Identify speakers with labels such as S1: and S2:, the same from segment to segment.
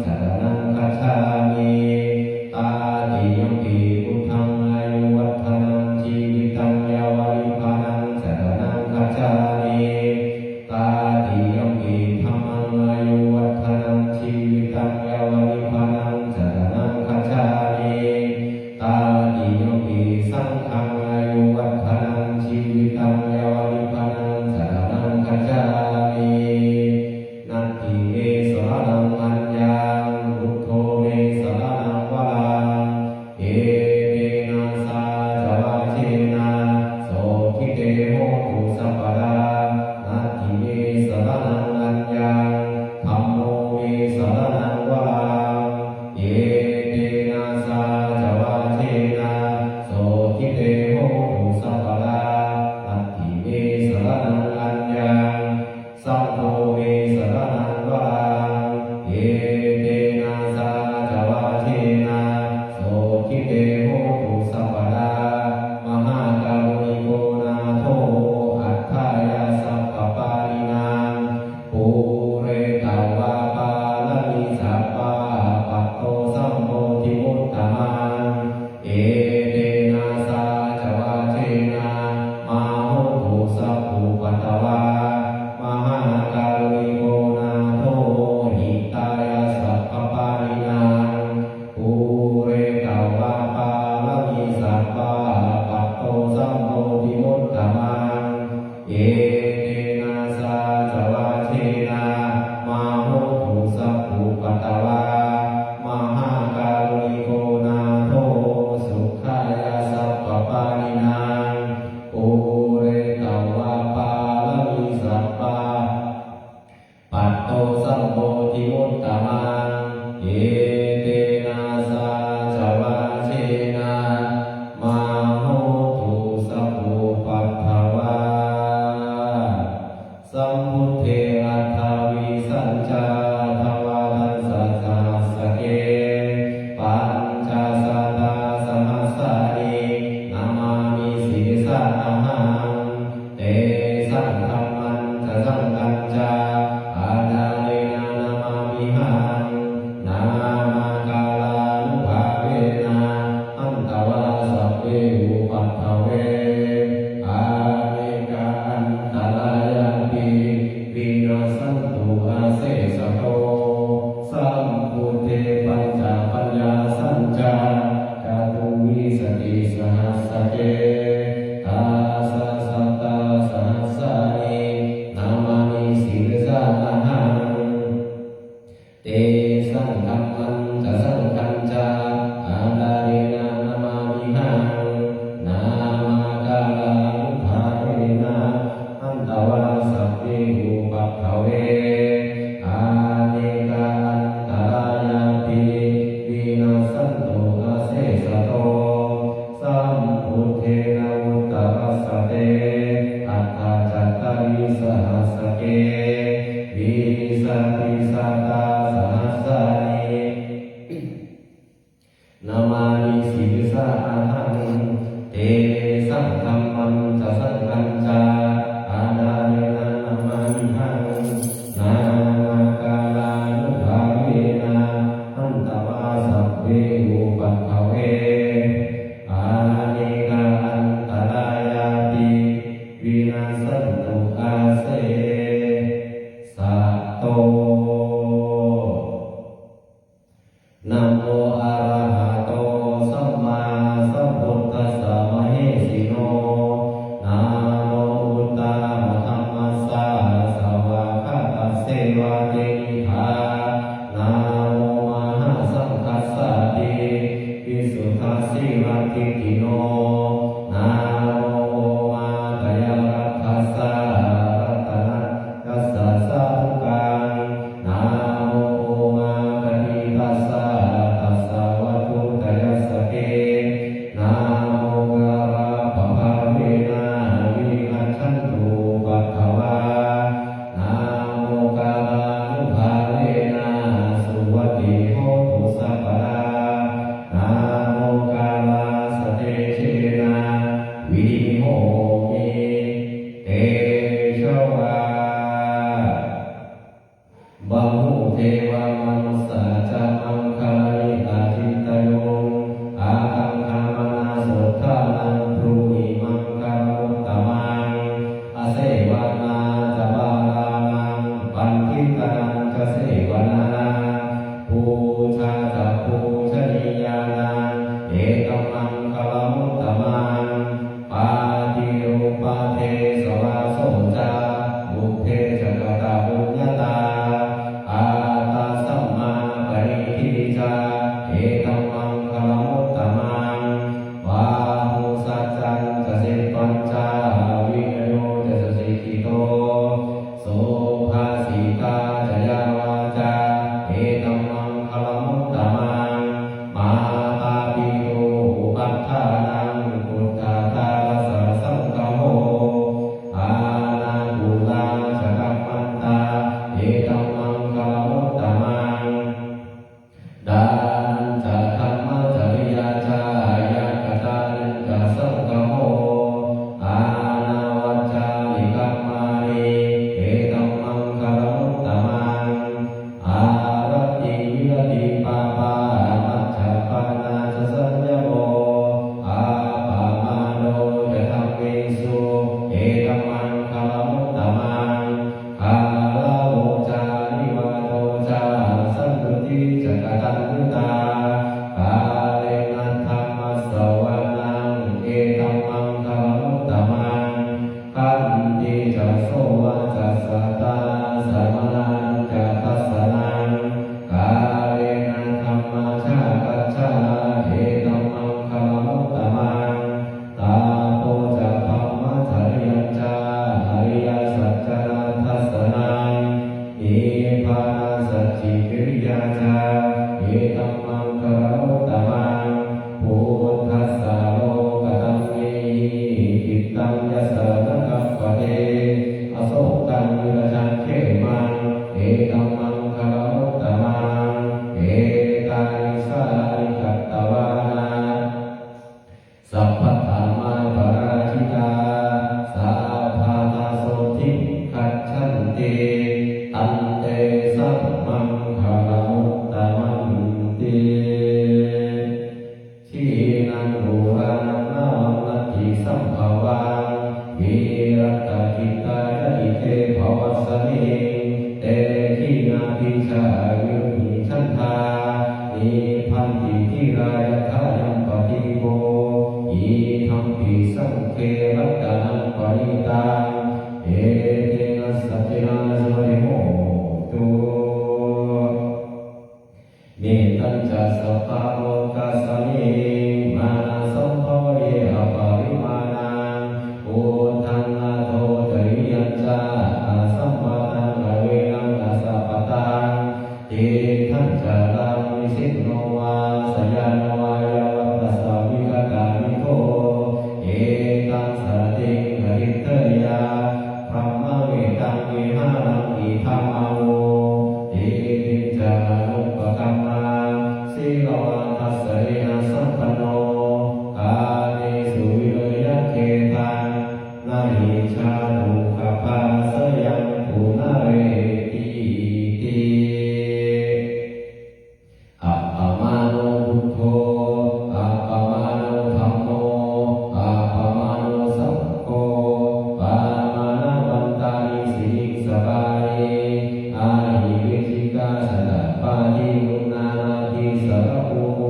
S1: สรณังคัจฉามิตาติยัมปิพุทธังอายุวัฒนังชีวิตังยาวริพานังสรณังคัจฉามิตาติยัมปิธัมมังอายุวัฒนังชีวิตังยาวริพานังสรณังคัจฉามิตาติยัมปิสังฆังอายุวัฒนังชีวิตังยาวริพานังสรณังคัจฉามินัตถิเมสรณังอัญญังพุทโธเมสรณังวรังเอเตนะสาจวะเชนะโสทิเตโหตุสัพพะนัตถิเมสรณังอัญญังธัมโมเมสรณังวรังเอเตนะสาจวะเชนะโสทิเตโหตุสัพพะนัตถิเมสรณังอัญญังสัพโพเมสรณังวรังเอเตนะสาจวะเชนะโสทิเตโหตุสัพพะมหาการุณิโกนาโถอัฏฐายาสัพพปารินังปุเรตาวาปาลมิสัพพะปัตโตสัมโพธิมุตตมังเอเตนะสาจวะเชนะมาโหตุสัพพุปัตตวามหาการุณิโกนาโถหิตายาสัพพปารินังปุเรตาวาปาลมิสัพพะปัตโตสัมโพธิมุตตมังเอเตนะสาจวะเชนะมาโหตุสัพพุปัตตวามหาการุณิโกนาโถสุขายาสัพพปารินังปุเรตาวาปาลมิสัพพะปัตโตสัมโพธิมุตตมังเอเตนะสาจวะเชนะมาโหตุสัพพุปัตถวาสัมพุทเทอัฏฐวิสัญจาทวาทัสสะสหัสสะเกปัญจสัทธาสหัสสะนินามามิสีสะนะหังเตสังธัมมัญจะสังกัญจาอาดาเลนะนามามิหังนามากาลานุภาเวนะอันตวาสัพเพอุปัฏฐเวอาเนกาอันตรายาปิวินาสันตุอาเสสโตสัมพุทเทปัญจปัญญาสัญจาจาตุวิสติสหัสสะเกตาสัสสัตตาสหัสสะนินามามิสีสะนะหังเตสังธัมมัญจะสังกัญจาอาดาเรนะนามามิหังนามากาลานุภาเวนะอันตวาสัพเพอุปัฏฐเวอาเนกาอันตรายาปิวินาสันตุอาเสสโตสัมพุทเทนะอุตตรัสสะเตอัฏฐาจัตตาริสหัสสะเกวิสันติสัตตาสหัสสะนิ าเอตัมมังคลมุตตมังวาหุสัจจังจะสิปัญจาวินโยจะสิกิโตโสภาสิตาจะยาวาจาเอตัมมังคลมุตตมังมาตาปิโตอุปัฏฐานังพุทธาทาสะสังฆโมอานาภูตาจะกัมมันตาเอตัมมังคลมุตตมังดานันจะธรรมจริยาจายากตานันจะสังฆโมอานาวัจจามิกัมมานิเอตัมมังคลมุตตมังอารติวิรติปาปามัจจปานาจะสัญญโมอาปามาโนจะธัมเมสุเอตัมมังคลมุตตมังคาลาโวจานิวาโตจาสัมปติจะกตัญญูตากาเลนะธัมมัสสวนังเอตัมมังคลมุตตมังคันติจะโสวะจะสัตตาสัมมานังจะทัสสนังกาเลนะธัมมาชากัจฉาเอตัมมังคลมุตตมังตาโพจะธัมมะจริยัญจาอริยสัจจาทัสสนังนิพพานาสัจจิกิริยาจาเอตัมมังคลมุตตมังพุทธัสสะโลกตัมเมหิอิตตังยัสสะนะกัปปะเทอโศกังวิรัชังเขมังเอตัมมังคลมุตตมังเอตานิสานิกัตตวานาสัพพะธรรมาปาราชิตาสาภาทาโสทิคัจฉันติอันเตสัพมังคลมุตตมังติทีนังบูรานังนาวังนัตถิสัมภวังวิรัตกิตายะอิเทภวัสสมิเตทินาภิชายุหิชันธานิพันติทิรายะทายัมปฏิโกอิธัมปิสังเครัตตังปริตังเอเตนะสัจจินาสวะริโหตุเมตัญจะสัพพะโลกัสสมิมานะสัมภวเยอปาริมาณังพุทธังนาโทจริยัญจาอาสัมมานังอเวนังอาสัพพตังเตทัญจะลามิสิโนวาสยานวายาวัตสาวิกตามิโตเอตังสรติงอริเตยาพรหมเวตังวิหารังอิธัมมาโวเอติจานุปกัมมังสีโลทัสสะเรนะสัมปันโนกาเนสุวิริยะเกตังนาหิชานุขภาสยังปุนาเรติติอัปปมาโนพุทโธอัปปมาโนธัมโมอัปปมาโนสังโฆปามานะวันตานิสิริสบายอาหิวิจิกาสนะปาทิมุนานาทิสระภูโม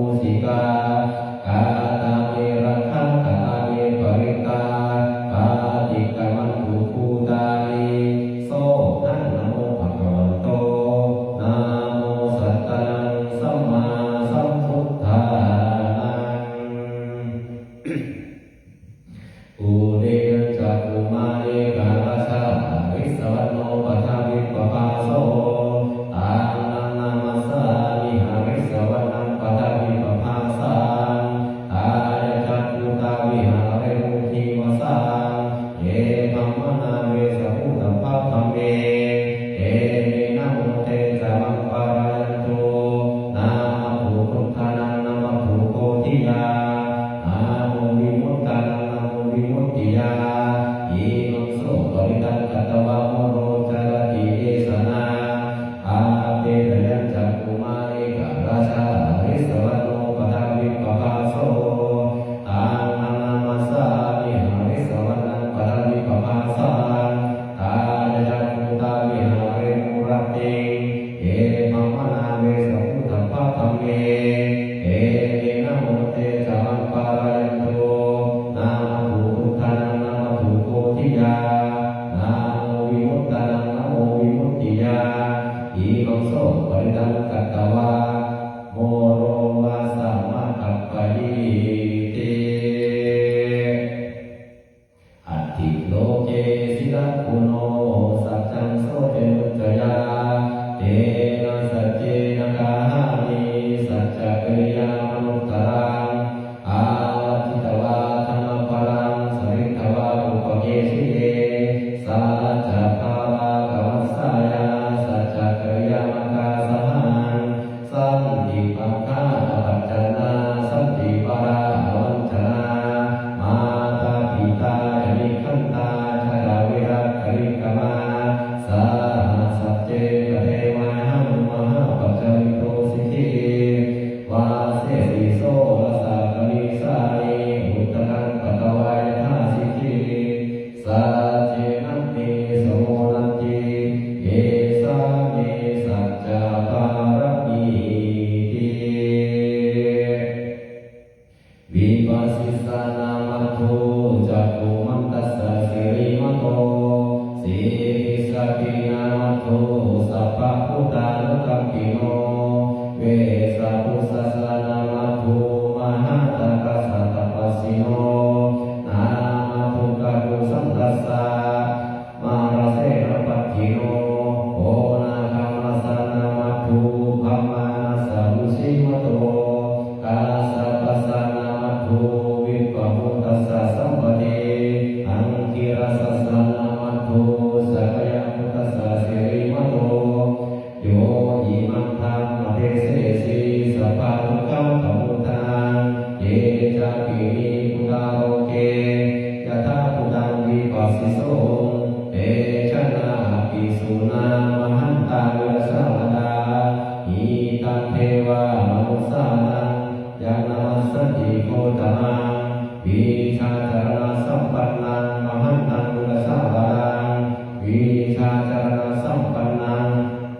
S1: ตมังวิชาจารณสัมปันนังมหันตังกุลสาวรังวิชาจารณสัมปันนัง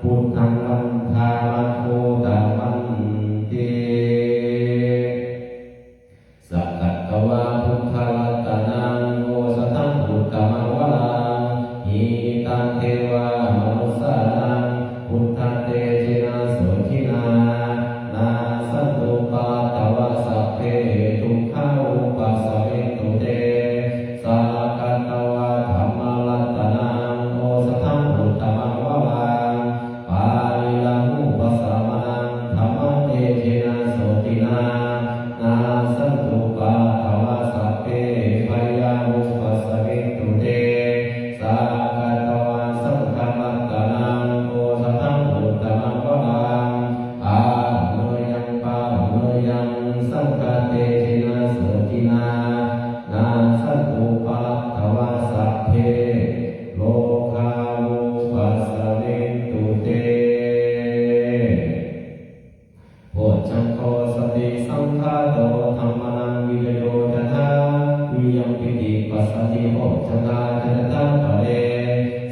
S1: พุทธังวันทามัโคตมันเตสักกัตตวาพุทธรัตนังโอสถังพุทธมังวลังหิตังเทวามนุสสานังพุทธังเตเจนะโสทินานาสันตุปาตวะสัพเพทุกขาอุปัสสะเมตุเตสักกัตตวาธัมมรัตนังโอสถังพุทธมังวลังปาลิลังอุปัสสะมนังธัมมังเตเจนะโสทินานาสันตุปาตวะสัพเพพยาอุปัสสะเมตุเตสักกัตตวาสังฆมัตตนังโอสถังพุทธมังวลังอาโนยังปาโนยังสังฆเตเจนะโสทินานาสันตุปาตวะสัพเพโลกาอุปัสสะเมตุเตโพชังโฆสติสังฆาโตธัมมังวิโยจทาวิยังปิติปัสสติโพชังคาจตตาปะเร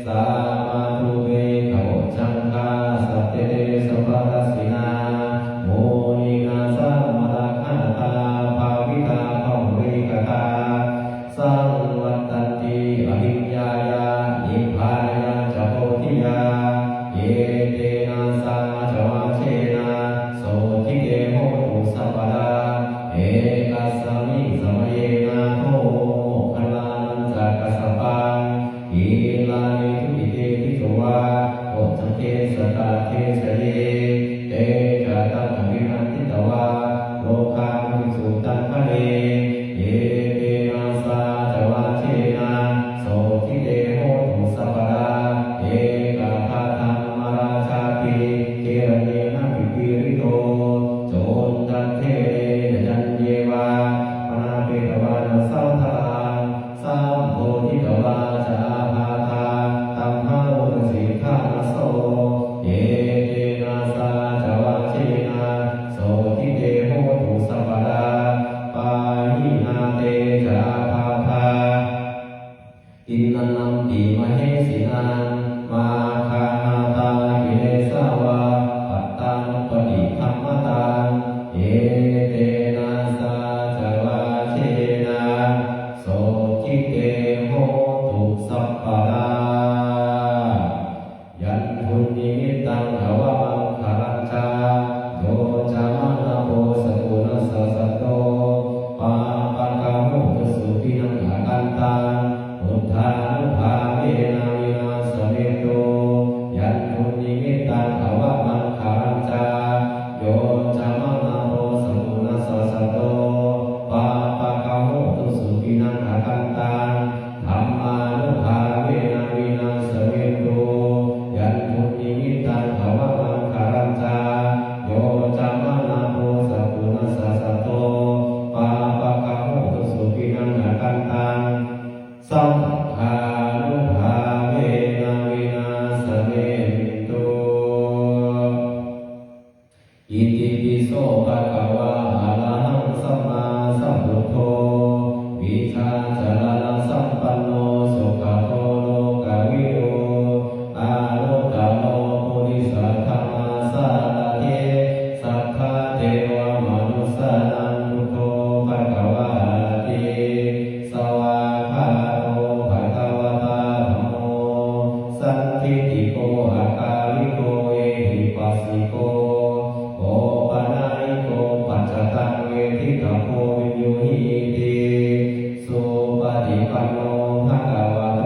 S1: สามาตุเวกโพชังคาสัพเตเตสัพพะทัสสินาโมนินาสัมมาราคะตาภาวิตาภวริกตาสังวัตตันติอภิญญายานิพพานายาจะโพธิยาเยเตนะสังจวาเชนะโสทิเตโหตุสัพพดาเอกัสสมิสมัยนะโทคลานันจักกัสสปังอีลานิทุติเตภิกขวาโอจังเทสตาเทสเยเตจะตังอภินันทิตวาโลกาภิกษุตังคะเนเยเตนะสังจวาเชนะโสทิเตโหตุสัพพดาเอกาทาธัมมราชาภิเกรเนนะภิปิริโตโจนตันเทเนยัญเยวาปนาเปตวานะสัมทาสัมโพธิตวาจาภาทาตัมมาโอตสิทานะโสเยเตนะสังจวาเชนะโสทิเตโหตุสัพพดาปาหินาเตจาภาทาอินนันนัมติมเหสินังมาคานาตากิเลสาวาปัตตังปฏิธัมมตังเอเตนะสังจวาเชนะโสทิเตโหตุสัพพดายันทุนนิมิตตังอวมังคารัญชาโยจามานะโพสกุณัสสะสัตโตปาปังกามุตสุปินังอากันตังพุทธานุภาเวนะวินาศเมโตยันทุนนิมิตตังอวมังคารัญชาโยจามานะโพสกุณัสสะสัตโตปาปังกามุตสุปินังอากันตังธัมมานุภาเวนะวินาศเมโตยันทุนนิมิตตังอวมังคารัญชาโยจามานะโพสกุณัสสะสัตโตปาปังกามุตสุปินังอากันตังสัมภานุภาเวนะวินาศเมโตอิติปิโสภะคะวะอะระหังสัมมาสัมพุทโธวิชาจารณสัมปันโนสุขโตโลกวิโยอาโลกโลปุริสัทธามาสารเทสัทธาเทวมนุสสานังพุทโธภะคะวะเตสวากขาโตภะคะวตาธัมโมสันทิติโกอาคาลิโกเอหิปัสสิโกโอปะนายิโกปัจจตังเวทิตาโพวิญญูหิติสุปฏิปันโนภะคะวะโต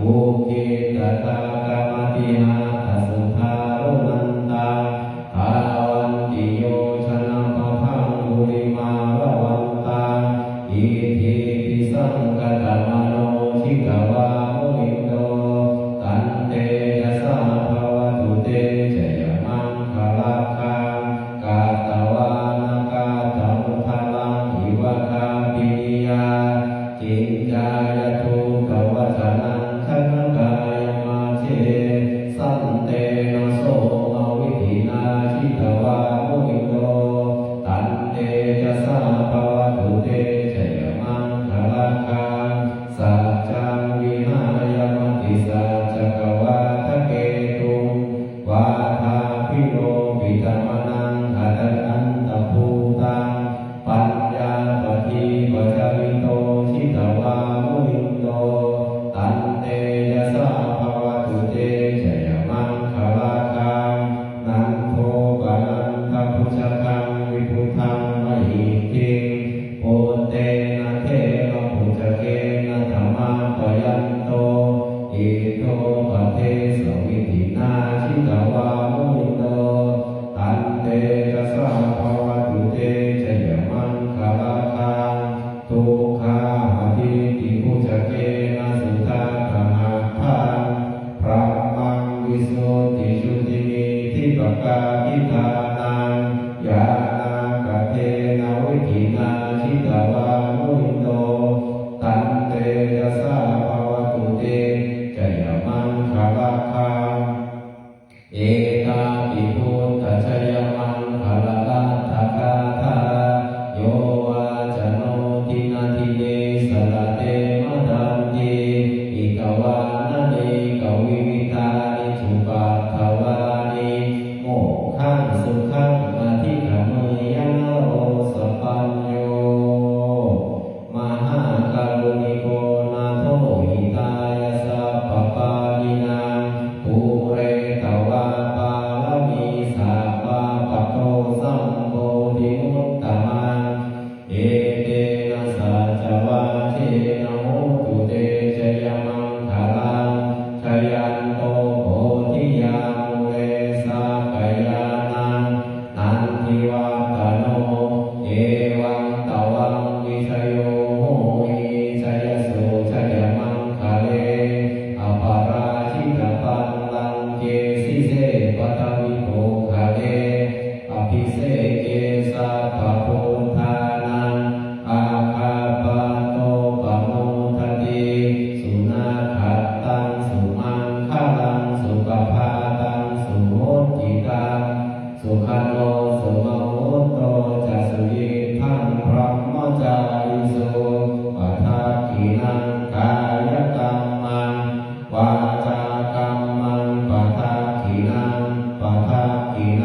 S1: ภูกิตตากรรมติหาทัสสุทารุนันตังภาวันติโยชนะปะทังบุริมาละวันตังอิทิปิสังกตมโนชิกวามุนิโตตันเตจะสาภวตุเตจยมังคลาคังกาตวานากาตมุทาลังอิวะคาปินิยาจินจายทุกวัจนังคณกายมาเชสันเตนะโสมวิธินาชิตวามุนิโตตันเตจะสาภวตุเตจยมังคลาคังสัจจังวิหายมติสัจจกวาทะเกตุงวาทาพิโรปิตมนังอัตอันตภูตังปัญญาปฏิปัจจวิโตชิตวามุนิโตตันเตยะสาภวตุเตชยมังคลาคังนันโทปนันทพุชกังวิพุทังมหิติโอเตนะเทนะพุชเกนะธรรมาปยันโตอิโตปะเทสวิธินาชิตวามุนิโตตันเตยะสาภวตุเตชยมังคลาคังทุกขาทิติพุชเกนะสุตาคหาทังพระมังวิสุทธิชุติมิทิปกาทิทานังยานากเทนะวิธินาชิตวามุนิโตตันเตยะสาภวตุเตจยมังคลาคังเอตาปิพุทธชยมังคลาลัตถกาธาโยวาจโนทินาทิเนสละเตมะดันติอิกวานะเนกวิวิตานิสุปัฏฐวานิโมกขังสุขังอธิขเมยังโรสปัญโยมหากรุณิโกนาโทหิตายะสัพพปานินังภูเรตวาปาลมีสัพพะปะโตสัมโพธิมุตตมังเอเตนะสัจจวาเทนะโหตุเตชยมังคลังชยันโตโพธิยามุเรสากยานังนันทิวาตโนเอวังตวังวิชโยโหหิชยสุชยมังคเลอปาราชิตปันลังเกสิเสปตวิโภคเลอภิเสเกสัพพโพธานังอาคาปะโตปะโมทติสุนาคัตตังสุมังคลังสุปภาตังสุโหติตังสุขันโนสุมโหโตจัสสุยิทังพรหมจาริโสปัฏฐากินังกายกรรมังวาจากรรมังปัฏฐากินังปัฏฐากินั